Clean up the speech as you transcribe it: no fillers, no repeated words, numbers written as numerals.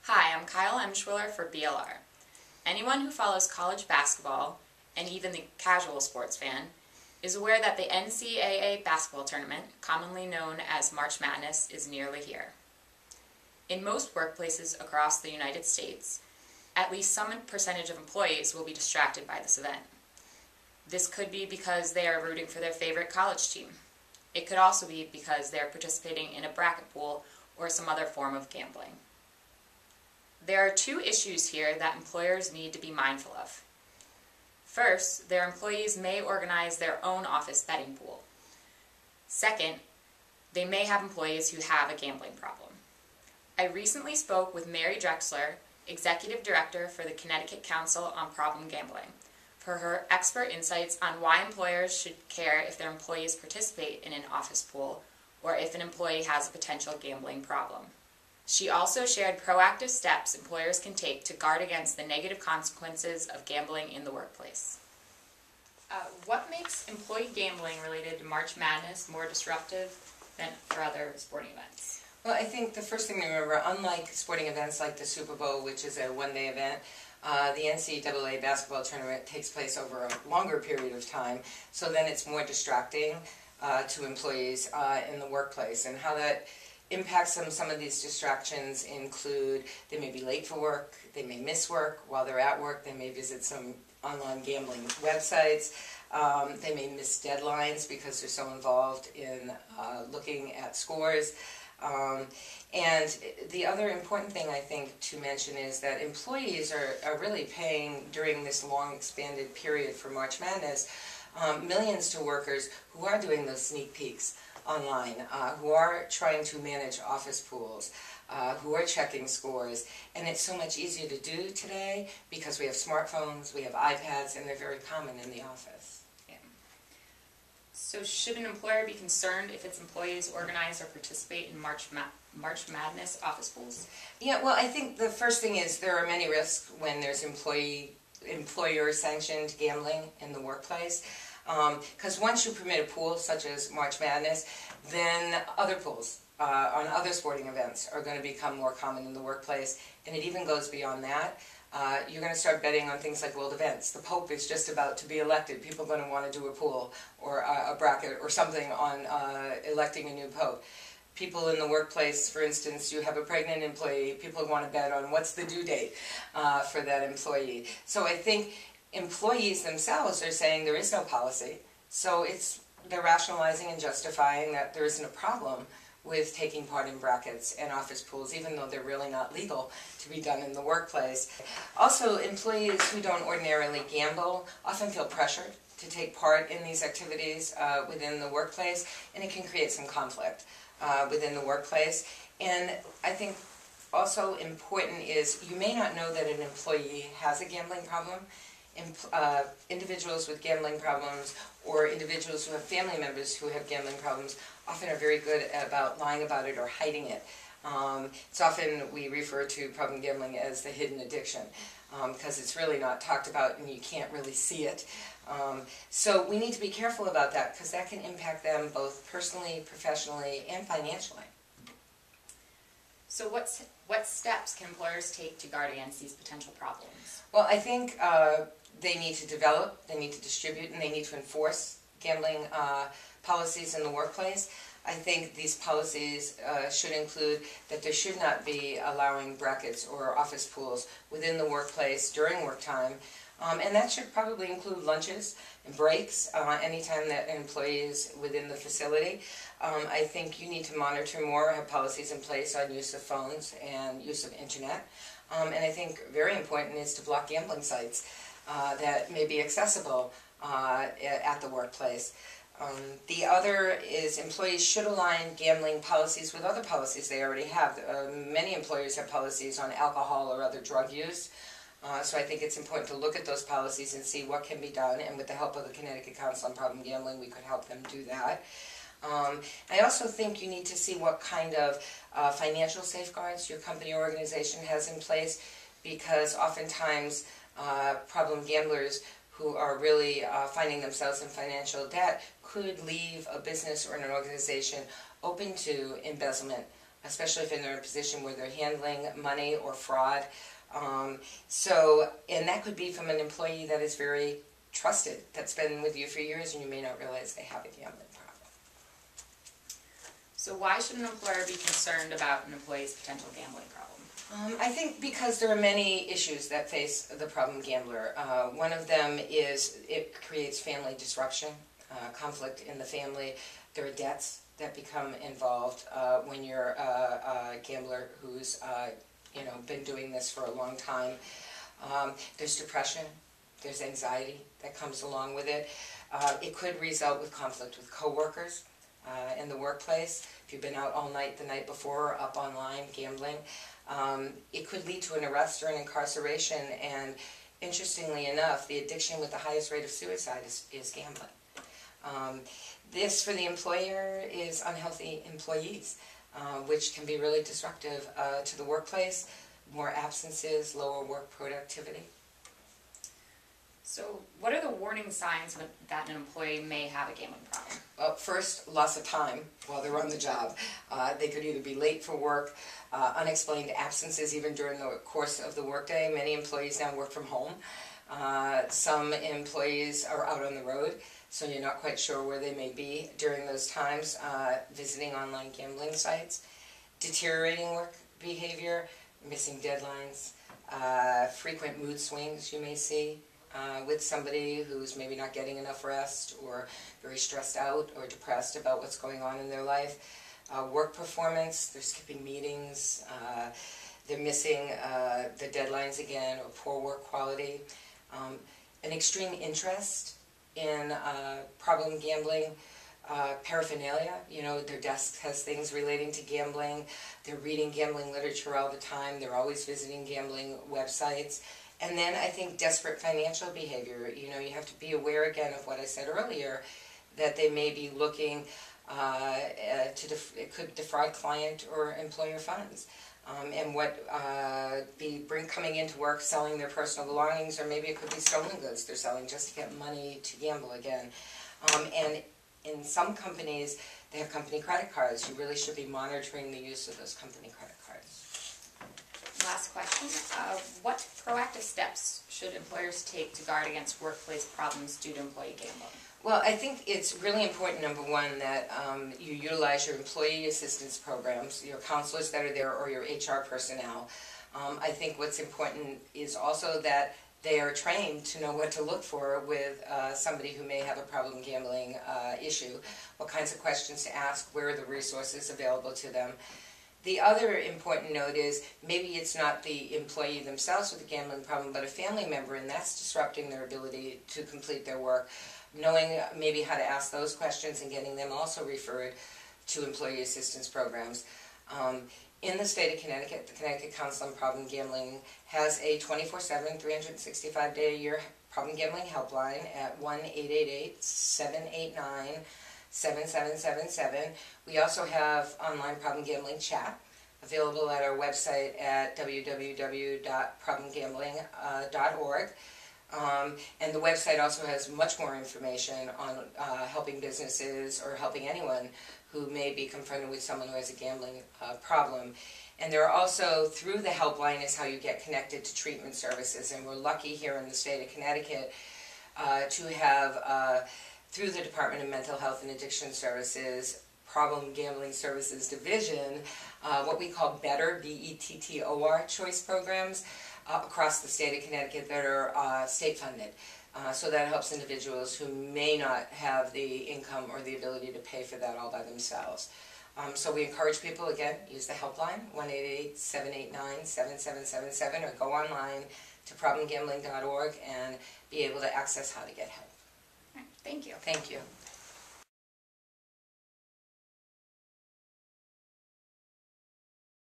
Hi, I'm Kyle Emschwiller for BLR. Anyone who follows college basketball, and even the casual sports fan, is aware that the NCAA basketball tournament, commonly known as March Madness, is nearly here. In most workplaces across the United States, at least some percentage of employees will be distracted by this event. This could be because they are rooting for their favorite college team. It could also be because they are participating in a bracket pool or some other form of gambling. There are two issues here that employers need to be mindful of. First, their employees may organize their own office betting pool. Second, they may have employees who have a gambling problem. I recently spoke with Mary Drexler, Executive Director for the Connecticut Council on Problem Gambling, for her expert insights on why employers should care if their employees participate in an office pool or if an employee has a potential gambling problem. She also shared proactive steps employers can take to guard against the negative consequences of gambling in the workplace. What makes employee gambling related to March Madness more disruptive than for other sporting events? Well, I think the first thing to remember, unlike sporting events like the Super Bowl, which is a one-day event, the NCAA basketball tournament takes place over a longer period of time, so then it's more distracting to employees in the workplace. And how that impacts them, some of these distractions include they may be late for work, they may miss work while they're at work, they may visit some online gambling websites, they may miss deadlines because they're so involved in looking at scores. And the other important thing I think to mention is that employees are really paying during this long expanded period for March Madness millions to workers who are doing those sneak peeks online, who are trying to manage office pools, who are checking scores, and it's so much easier to do today because we have smartphones, we have iPads, and they're very common in the office. Yeah. So should an employer be concerned if its employees organize or participate in March Madness office pools? Yeah, well, I think the first thing is there are many risks when there's employer-sanctioned gambling in the workplace. Because once you permit a pool such as March Madness, then other pools on other sporting events are going to become more common in the workplace, and it even goes beyond that. You're going to start betting on things like world events. The Pope is just about to be elected. People are going to want to do a pool or a bracket or something on electing a new Pope. People in the workplace, for instance, you have a pregnant employee, people want to bet on what's the due date for that employee. So I think employees themselves are saying there is no policy, so they're rationalizing and justifying that there isn't a problem with taking part in brackets and office pools, even though they're really not legal to be done in the workplace. Also, employees who don't ordinarily gamble often feel pressured to take part in these activities within the workplace, and it can create some conflict within the workplace. And I think also important is you may not know that an employee has a gambling problem. Individuals with gambling problems or individuals who have family members who have gambling problems often are very good about lying about it or hiding it. It's often we refer to problem gambling as the hidden addiction because it's really not talked about and you can't really see it. So we need to be careful about that because that can impact them both personally, professionally, and financially. So what steps can employers take to guard against these potential problems? Well, I think they need to develop, they need to distribute, and they need to enforce gambling policies in the workplace. I think these policies should include that there should not be allowing brackets or office pools within the workplace during work time. And that should probably include lunches and breaks anytime that an employee is within the facility. I think you need to monitor more, have policies in place on use of phones and use of internet. And I think very important is to block gambling sites that may be accessible at the workplace. The other is employees should align gambling policies with other policies they already have. Many employers have policies on alcohol or other drug use. So I think it's important to look at those policies and see what can be done, and with the help of the Connecticut Council on Problem Gambling, we could help them do that. I also think you need to see what kind of financial safeguards your company or organization has in place, because oftentimes problem gamblers who are really finding themselves in financial debt could leave a business or an organization open to embezzlement especially if they're in a position where they're handling money or fraud. And that could be from an employee that is very trusted, that's been with you for years, and you may not realize they have a gambling problem. So why should an employer be concerned about an employee's potential gambling problem? I think because there are many issues that face the problem gambler. One of them is it creates family disruption, conflict in the family. There are debts that become involved when you're a gambler who's been doing this for a long time. There's depression, there's anxiety that comes along with it. It could result with conflict with coworkers in the workplace. If you've been out all night the night before or up online gambling, it could lead to an arrest or an incarceration. And interestingly enough, the addiction with the highest rate of suicide is gambling. This, for the employer, is unhealthy employees, which can be really disruptive to the workplace, more absences, lower work productivity. So what are the warning signs that an employee may have a gambling problem? Well, first, loss of time while they're on the job. They could either be late for work, unexplained absences even during the course of the workday. Many employees now work from home. Some employees are out on the road, so you're not quite sure where they may be during those times, visiting online gambling sites. Deteriorating work behavior, missing deadlines, frequent mood swings you may see with somebody who's maybe not getting enough rest or very stressed out or depressed about what's going on in their life. Work performance, they're skipping meetings, they're missing the deadlines again, or poor work quality. An extreme interest in problem gambling paraphernalia. Their desk has things relating to gambling. They're reading gambling literature all the time. They're always visiting gambling websites. And then I think desperate financial behavior. You have to be aware again of what I said earlier, that they may be looking it could defraud client or employer funds. And coming into work selling their personal belongings, or maybe it could be stolen goods they're selling just to get money to gamble again. And in some companies, they have company credit cards. You really should be monitoring the use of those company credit cards. Last question. What proactive steps should employers take to guard against workplace problems due to employee gambling? Well, I think it's really important, number one, that you utilize your employee assistance programs, your counselors that are there, or your HR personnel. I think what's important is also that they are trained to know what to look for with somebody who may have a problem gambling issue, what kinds of questions to ask, where are the resources available to them. The other important note is maybe it's not the employee themselves with a gambling problem, but a family member, and that's disrupting their ability to complete their work. Knowing maybe how to ask those questions and getting them also referred to employee assistance programs. In the state of Connecticut, the Connecticut Council on Problem Gambling has a 24/7, 365-day-a-year problem gambling helpline at 1-888-789-7777. We also have online problem gambling chat available at our website at www.problemgambling.org. And the website also has much more information on helping businesses or helping anyone who may be confronted with someone who has a gambling problem. And there are also, through the helpline is how you get connected to treatment services. And we're lucky here in the state of Connecticut to have, through the Department of Mental Health and Addiction Services, Problem Gambling Services Division, what we call BETTOR, B-E-T-T-O-R, choice programs across the state of Connecticut that are state funded. So that helps individuals who may not have the income or the ability to pay for that all by themselves. So we encourage people, again, use the helpline, 1-888-789-7777, or go online to problemgambling.org and be able to access how to get help. All right, thank you. Thank you.